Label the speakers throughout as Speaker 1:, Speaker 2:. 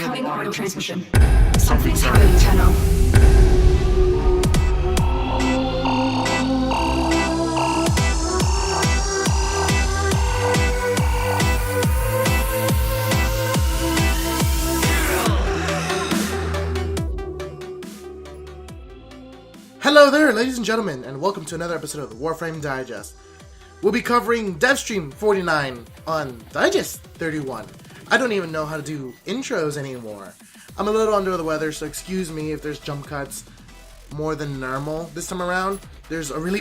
Speaker 1: Incoming audio transmission. Something's happening, Tenno.
Speaker 2: Hello there, ladies and gentlemen, and welcome to another episode of the Warframe Digest. We'll be covering Devstream 49 on Digest 31. I don't even know how to do intros anymore. I'm a little under the weather, so excuse me if there's jump cuts more than normal this time around. There's a really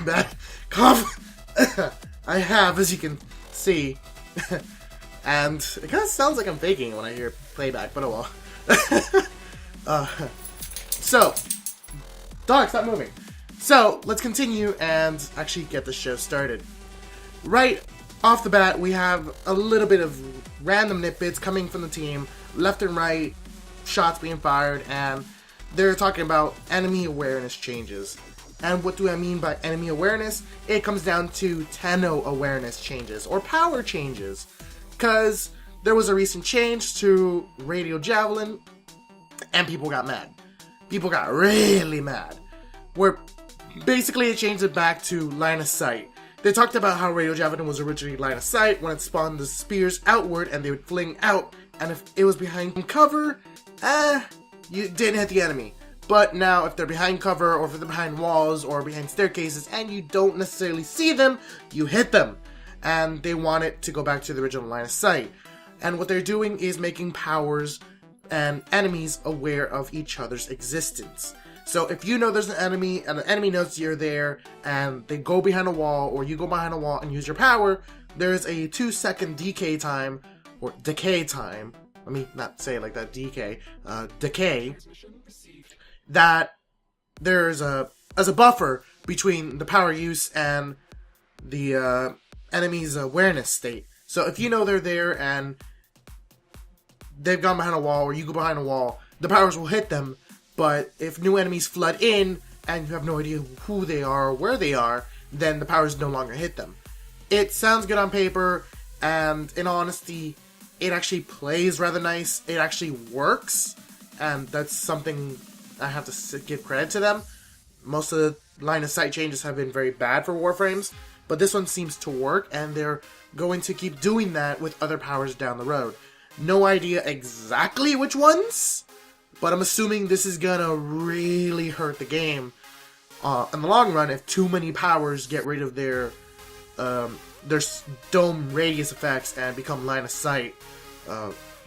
Speaker 2: bad cough I have, as you can see. And it kind of sounds like I'm faking when I hear playback, but oh well. So, dog, stop moving. So, let's continue and actually get the show started. Right off the bat, we have a little bit of random nitbits coming from the team, left and right, shots being fired, and they're talking about enemy awareness changes. And what do I mean by enemy awareness? It comes down to Tenno awareness changes, or power changes. Because there was a recent change to Radio Javelin, and people got mad. People got really mad. Where basically it changed it back to line of sight. They talked about how Radio Javelin was originally line of sight when it spawned the spears outward and they would fling out, and if it was behind cover, you didn't hit the enemy. But now if they're behind cover, or if they're behind walls, or behind staircases, and you don't necessarily see them, you hit them. And they want it to go back to the original line of sight. And what they're doing is making powers and enemies aware of each other's existence. So if you know there's an enemy, and the enemy knows you're there, and they go behind a wall, or you go behind a wall and use your power, there's a 2-second decay time, or decay time, let me not say it like that, decay, that there's as a buffer between the power use and the enemy's awareness state. So if you know they're there, and they've gone behind a wall, or you go behind a wall, the powers will hit them. But if new enemies flood in, and you have no idea who they are or where they are, then the powers no longer hit them. It sounds good on paper, and in honesty, it actually plays rather nice. It actually works, and that's something I have to give credit to them. Most of the line of sight changes have been very bad for Warframes, but this one seems to work, and they're going to keep doing that with other powers down the road. No idea exactly which ones, but I'm assuming this is gonna really hurt the game in the long run if too many powers get rid of their dome radius effects and become line of sight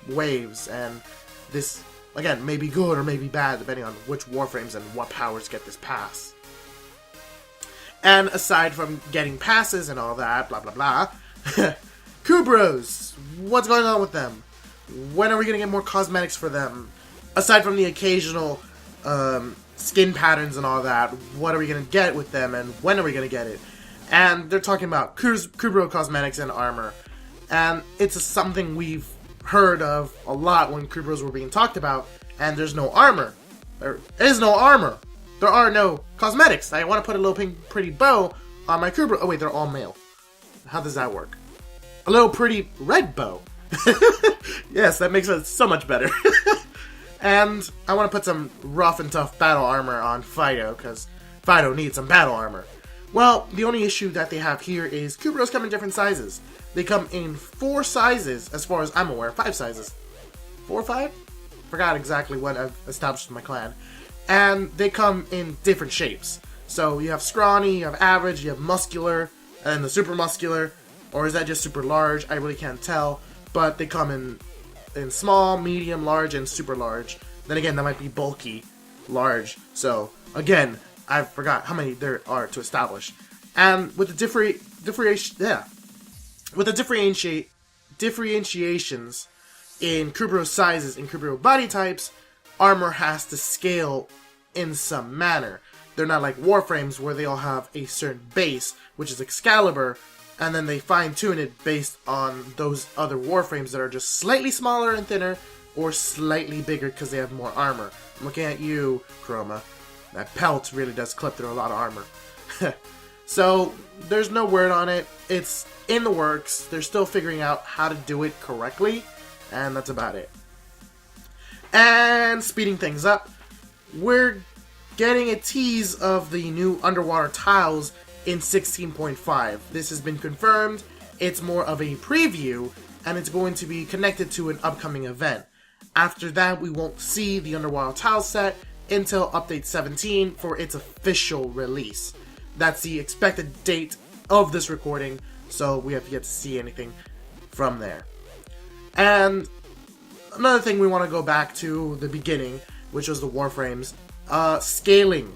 Speaker 2: waves. And this, again, may be good or may be bad depending on which Warframes and what powers get this pass. And aside from getting passes and all that, blah blah blah, Kubrows, what's going on with them? When are we gonna get more cosmetics for them? Aside from the occasional skin patterns and all that, what are we going to get with them, and when are we going to get it? And they're talking about Kubrow cosmetics and armor. And it's something we've heard of a lot when Kubrows were being talked about, and there's no armor. There is no armor. There are no cosmetics. I want to put a little pink pretty bow on my Kubrow. Oh wait, they're all male. How does that work? A little pretty red bow. Yes, that makes it so much better. And I want to put some rough and tough battle armor on Fido, because Fido needs some battle armor. Well, the only issue that they have here is Kubrows come in different sizes. They come in 4 sizes, as far as I'm aware. 5 sizes. 4 or 5? Forgot exactly what I've established in my clan. And they come in different shapes. So you have scrawny, you have average, you have muscular, and the super muscular. Or is that just super large? I really can't tell. But they come in small, medium, large, and super large. Then again, that might be bulky, large. So again, I forgot how many there are to establish. And with the differentiations in Kubrow sizes and Kubrow body types, armor has to scale in some manner. They're not like Warframes where they all have a certain base, which is Excalibur, and then they fine-tune it based on those other Warframes that are just slightly smaller and thinner, or slightly bigger because they have more armor. I'm looking at you, Chroma. That pelt really does clip through a lot of armor. So, there's no word on it. It's in the works. They're still figuring out how to do it correctly, and that's about it. And speeding things up, we're getting a tease of the new underwater tiles in 16.5. This has been confirmed. It's more of a preview, and it's going to be connected to an upcoming event. After that, we won't see the underwater tile set until update 17 for its official release. That's the expected date of this recording, so we have yet to see anything from there. And another thing we want to go back to the beginning, which was the Warframes. Scaling.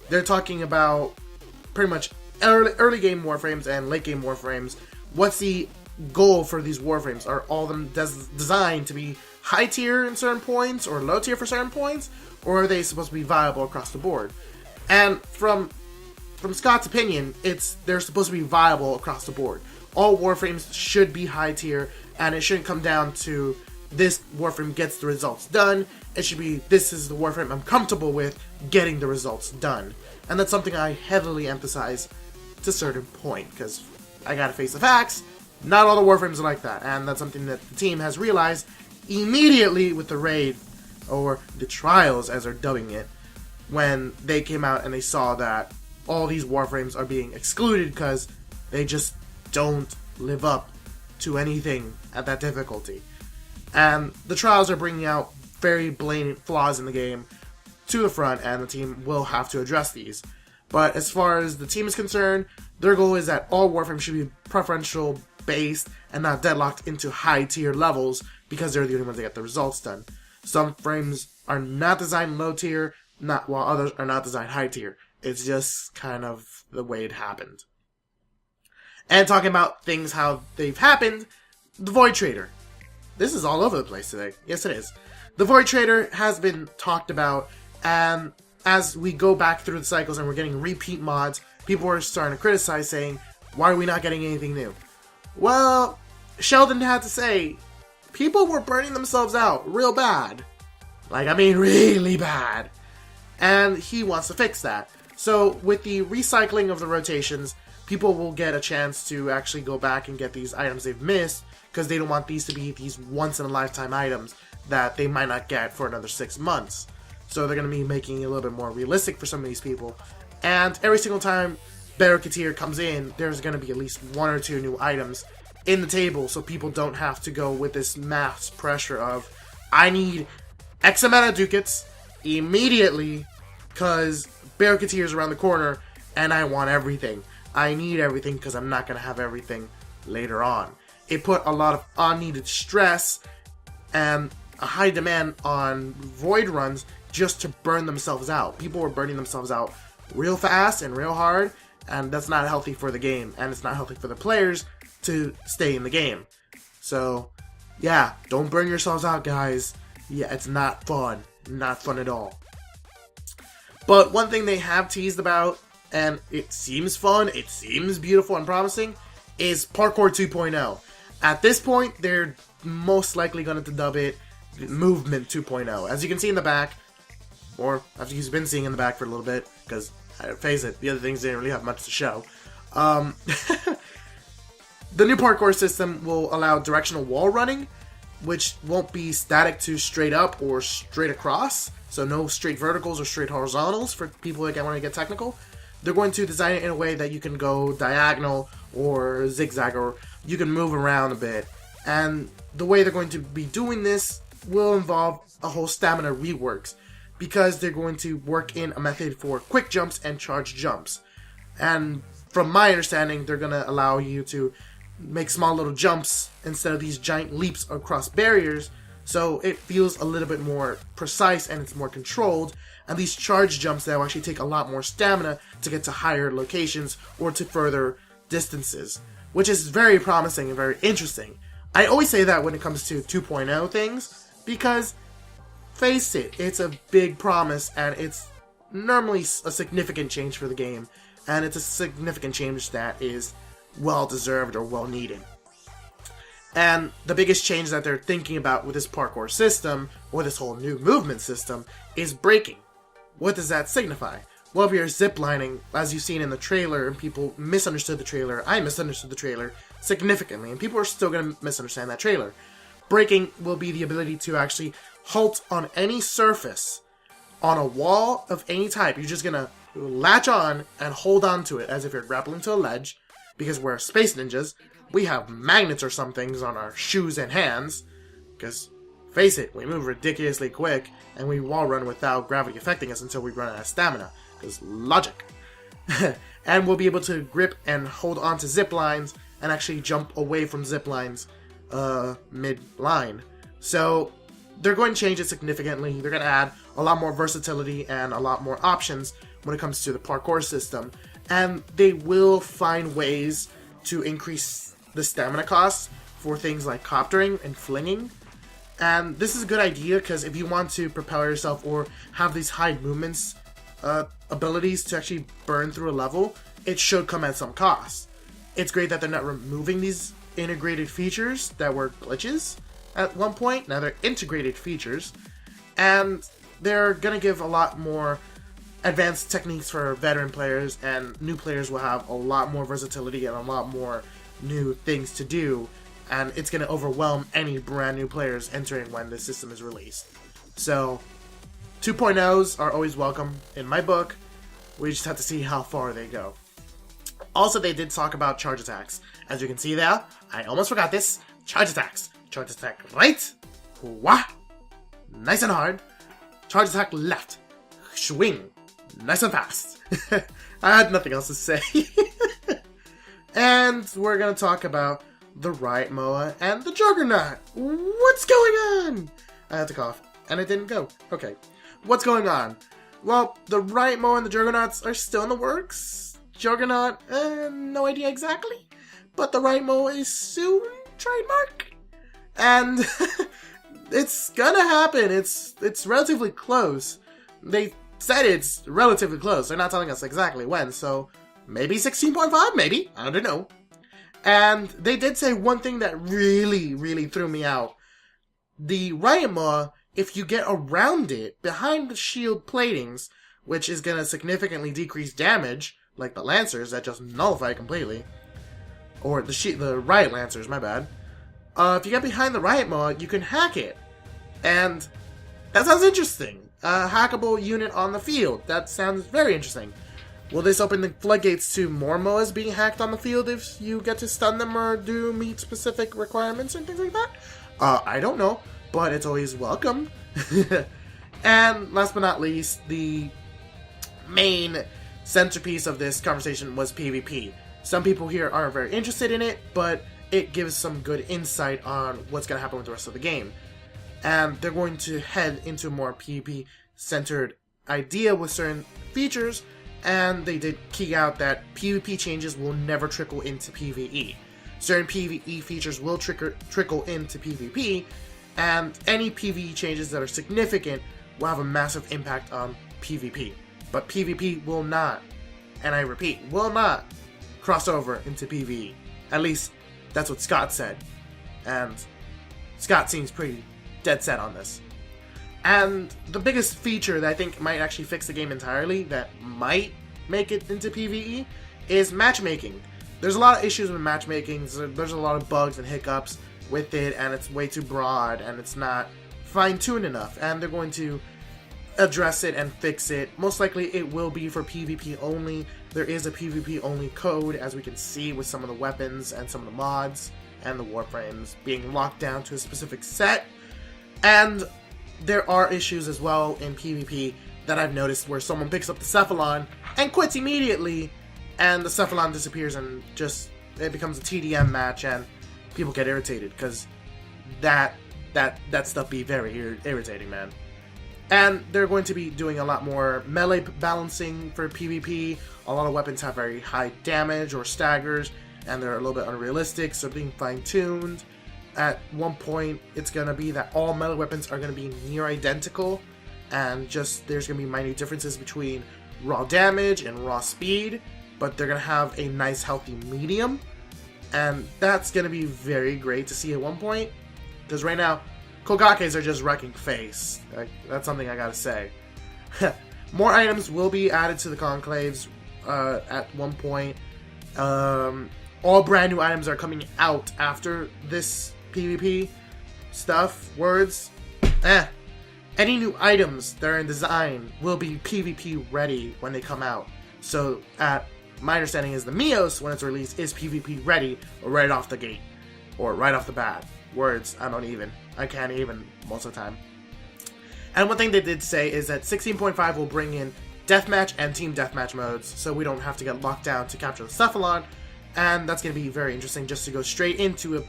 Speaker 2: They're talking about pretty much early game Warframes and late game Warframes. What's the goal for these Warframes? Are all of them designed to be high tier in certain points or low tier for certain points? Or are they supposed to be viable across the board? And from Scott's opinion, they're supposed to be viable across the board. All Warframes should be high tier, and it shouldn't come down to this Warframe gets the results done. It should be, this is the Warframe I'm comfortable with getting the results done. And that's something I heavily emphasize to a certain point, because I gotta face the facts, not all the Warframes are like that. And that's something that the team has realized immediately with the raid, or the trials as they're dubbing it, when they came out and they saw that all these Warframes are being excluded because they just don't live up to anything at that difficulty. And the trials are bringing out very blatant flaws in the game to the front, and the team will have to address these. But as far as the team is concerned, their goal is that all Warframes should be preferential based and not deadlocked into high tier levels, because they're the only ones that get the results done. Some frames are not designed low tier, while others are not designed high tier. It's just kind of the way it happened. And talking about things how they've happened, the Void Trader. This is all over the place today. Yes, it is. The Void Trader has been talked about, and as we go back through the cycles and we're getting repeat mods, people are starting to criticize, saying, why are we not getting anything new? Well, Sheldon had to say, people were burning themselves out real bad. Like, I mean, really bad. And he wants to fix that. So, with the recycling of the rotations, people will get a chance to actually go back and get these items they've missed, because they don't want these to be these once-in-a-lifetime items that they might not get for another 6 months. So they're going to be making it a little bit more realistic for some of these people. And every single time Vancattë comes in, there's going to be at least 1 or 2 new items in the table, so people don't have to go with this mass pressure of, I need X amount of ducats immediately, because Vancattë is around the corner, and I want everything. I need everything, because I'm not going to have everything later on. It put a lot of unneeded stress and a high demand on void runs just to burn themselves out. People were burning themselves out real fast and real hard, and that's not healthy for the game, and it's not healthy for the players to stay in the game. So, yeah, don't burn yourselves out, guys. Yeah, it's not fun. Not fun at all. But one thing they have teased about, and it seems fun, it seems beautiful and promising, is Parkour 2.0. At this point, they're most likely going to dub it Movement 2.0. As you can see in the back, or after you've been seeing in the back for a little bit, because, face it, the other things didn't really have much to show. The new parkour system will allow directional wall running, which won't be static to straight up or straight across, so no straight verticals or straight horizontals for people that want to get technical. They're going to design it in a way that you can go diagonal or zigzag, or you can move around a bit. And the way they're going to be doing this will involve a whole stamina reworks, because they're going to work in a method for quick jumps and charge jumps. And from my understanding, they're going to allow you to make small little jumps instead of these giant leaps across barriers, so it feels a little bit more precise and it's more controlled. And these charge jumps that will actually take a lot more stamina to get to higher locations or to further distances, which is very promising and very interesting. I always say that when it comes to 2.0 things, because face it, it's a big promise, and it's normally a significant change for the game, and it's a significant change that is well deserved or well needed. And the biggest change that they're thinking about with this parkour system, or this whole new movement system, is braking. What does that signify? Well, if you're ziplining, as you've seen in the trailer, and people misunderstood the trailer, I misunderstood the trailer significantly, and people are still going to misunderstand that trailer. Braking will be the ability to actually halt on any surface, on a wall of any type. You're just gonna latch on and hold on to it as if you're grappling to a ledge, because we're space ninjas. We have magnets or some things on our shoes and hands, because, face it, we move ridiculously quick, and we wall run without gravity affecting us until we run out of stamina, because logic. And we'll be able to grip and hold on to zip lines, and actually jump away from zip lines mid-line. So, they're going to change it significantly. They're going to add a lot more versatility and a lot more options when it comes to the parkour system. And they will find ways to increase the stamina costs for things like coptering and flinging. And this is a good idea, because if you want to propel yourself or have these high movements abilities to actually burn through a level, it should come at some cost. It's great that they're not removing these integrated features that were glitches at one point. Now they're integrated features, and they're going to give a lot more advanced techniques for veteran players, and new players will have a lot more versatility and a lot more new things to do, and it's going to overwhelm any brand new players entering when this system is released. So 2.0s are always welcome in my book. We just have to see how far they go. Also, they did talk about charge attacks. As you can see there, I almost forgot this. Charge attacks. Charge attack right. Wah. Nice and hard. Charge attack left. Swing. Nice and fast. I had nothing else to say. And we're going to talk about the Riot Moa and the Juggernaut. What's going on? I had to cough, and it didn't go. Okay. What's going on? Well, the Riot Moa and the Juggernauts are still in the works. Juggernaut, no idea exactly. But the Riot Moa is soon, trademark. And it's gonna happen. It's relatively close. They said it's relatively close. They're not telling us exactly when, so maybe 16.5, maybe. I don't know. And they did say one thing that really, really threw me out. The Riot Moa, if you get around it, behind the shield platings, which is going to significantly decrease damage, like the Lancers that just nullify completely, or the Riot Lancers, my bad. If you get behind the Riot Moa, you can hack it. And that sounds interesting. A hackable unit on the field. That sounds very interesting. Will this open the floodgates to more Moas being hacked on the field if you get to stun them or do meet specific requirements and things like that? I don't know, but it's always welcome. And last but not least, the main centerpiece of this conversation was PvP. Some people here aren't very interested in it, but it gives some good insight on what's going to happen with the rest of the game. And they're going to head into a more PvP-centered idea with certain features, and they did key out that PvP changes will never trickle into PvE. Certain PvE features will trickle into PvP, and any PvE changes that are significant will have a massive impact on PvP. But PvP will not, and I repeat, will not cross over into PvE. At least, that's what Scott said. And Scott seems pretty dead set on this. And the biggest feature that I think might actually fix the game entirely, that might make it into PvE, is matchmaking. There's a lot of issues with matchmaking. There's a lot of bugs and hiccups with it, and it's way too broad, and it's not fine-tuned enough. And they're going to address it and fix it. Most likely it will be for PvP only. There is a PvP only code, as we can see with some of the weapons and some of the mods and the Warframes being locked down to a specific set. And there are issues as well in PvP that I've noticed where someone picks up the Cephalon and quits immediately, and the Cephalon disappears and just it becomes a TDM match, and people get irritated because that stuff be very irritating, man. And they're going to be doing a lot more melee balancing for PvP. A lot of weapons have very high damage or staggers, and they're a little bit unrealistic, so being fine-tuned. At one point, it's going to be that all melee weapons are going to be near identical, and just there's going to be minor differences between raw damage and raw speed, but they're going to have a nice healthy medium, and that's going to be very great to see at one point, because right now, Kogakes are just wrecking face. That's something I gotta say. More items will be added to the conclaves at one point. All brand new items are coming out after this PvP stuff. Words. Any new items that are in design will be PvP ready when they come out. So my understanding is the Mios, when it's released, is PvP ready right off the gate. Or right off the bat. Words, I can't even most of the time. And one thing they did say is that 16.5 will bring in deathmatch and team deathmatch modes, so we don't have to get locked down to capture the Cephalon, and that's going to be very interesting just to go straight into a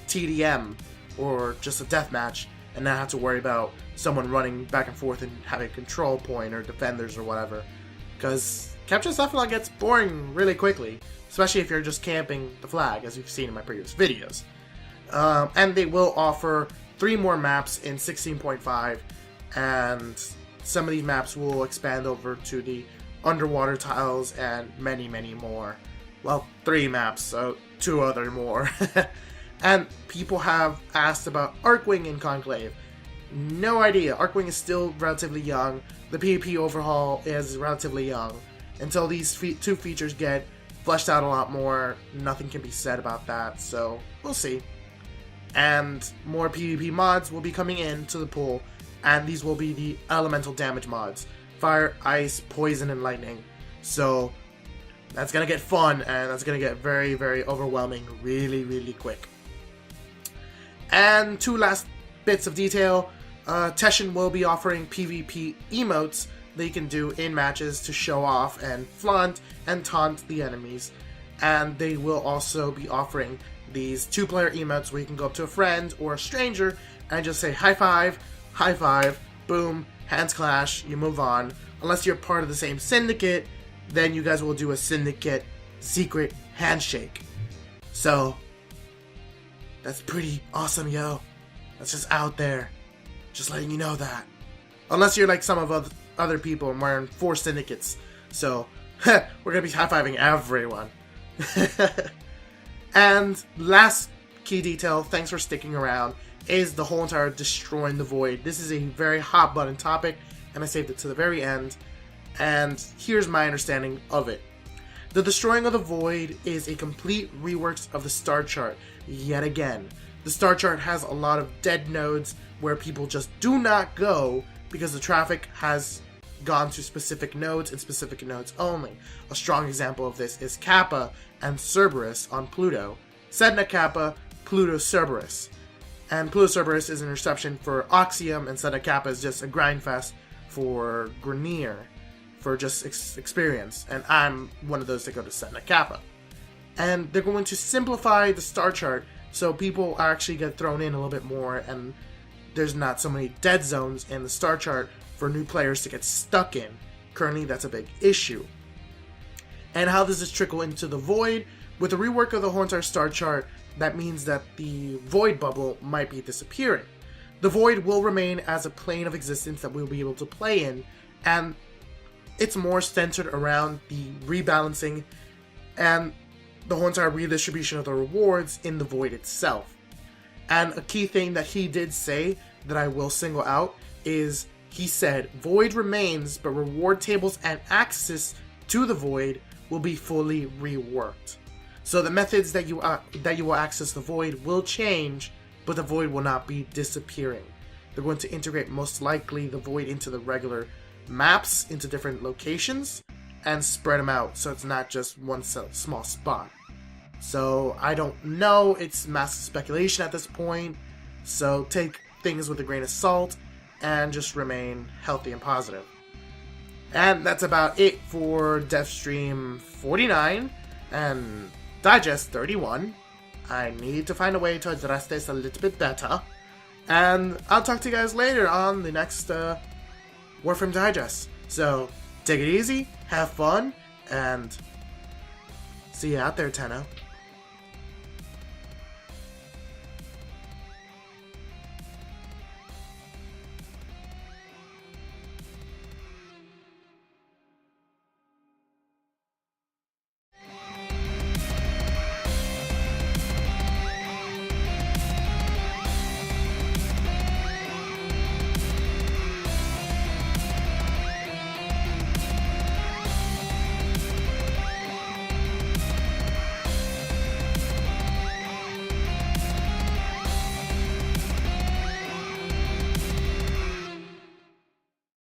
Speaker 2: TDM or just a deathmatch and not have to worry about someone running back and forth and having a control point or defenders or whatever, because capture the Cephalon gets boring really quickly, especially if you're just camping the flag, as you've seen in my previous videos. And they will offer 3 more maps in 16.5, and some of these maps will expand over to the underwater tiles and many, many more. Well, 3 maps, so 2 other more. And people have asked about Arcwing in Conclave. No idea. Arcwing is still relatively young. The PvP overhaul is relatively young. Until these 2 features get fleshed out a lot more, nothing can be said about that, so we'll see. And more PvP mods will be coming into the pool, and these will be the elemental damage mods. Fire, ice, poison, and lightning. So that's gonna get fun, and that's gonna get very, very overwhelming really, really quick. And 2 last bits of detail. Teshin will be offering PvP emotes that you can do in matches to show off and flaunt and taunt the enemies. And they will also be offering these 2-player emotes where you can go up to a friend or a stranger and just say high five, boom, hands clash, you move on. Unless you're part of the same syndicate, then you guys will do a syndicate secret handshake. So that's pretty awesome, yo. That's just out there. Just letting you know that. Unless you're like some of other people and we're in 4 syndicates. So we're gonna be high-fiving everyone. And last key detail, thanks for sticking around, is the whole entire destroying the void. This is a very hot button topic, and I saved it to the very end. And here's my understanding of it. The destroying of the void is a complete reworks of the star chart yet again. The star chart has a lot of dead nodes where people just do not go because the traffic has gone to specific nodes and specific nodes only. A strong example of this is Kappa and Cerberus on Pluto. Sedna Kappa, Pluto Cerberus. And Pluto Cerberus is an interception for Oxium, and Sedna Kappa is just a grind fest for Grenier, for just experience. And I'm one of those that go to Sedna Kappa. And they're going to simplify the star chart so people actually get thrown in a little bit more, and there's not so many dead zones in the star chart for new players to get stuck in. Currently, that's a big issue. And how does this trickle into the void? With the rework of the whole entire star chart, that means that the void bubble might be disappearing. The void will remain as a plane of existence that we'll be able to play in, and it's more centered around the rebalancing and the whole entire redistribution of the rewards in the void itself. And a key thing that he did say that I will single out is he said void remains, but reward tables and access to the void will be fully reworked. So the methods that you will access the void will change, but the void will not be disappearing. They're going to integrate most likely the void into the regular maps, into different locations, and spread them out so it's not just one small spot. So I don't know, it's massive speculation at this point, so take things with a grain of salt and just remain healthy and positive. And that's about it for Devstream 49 and Digest 31. I need to find a way to address this a little bit better, and I'll talk to you guys later on the next Warframe Digest. So take it easy, have fun, and see you out there, Tenno.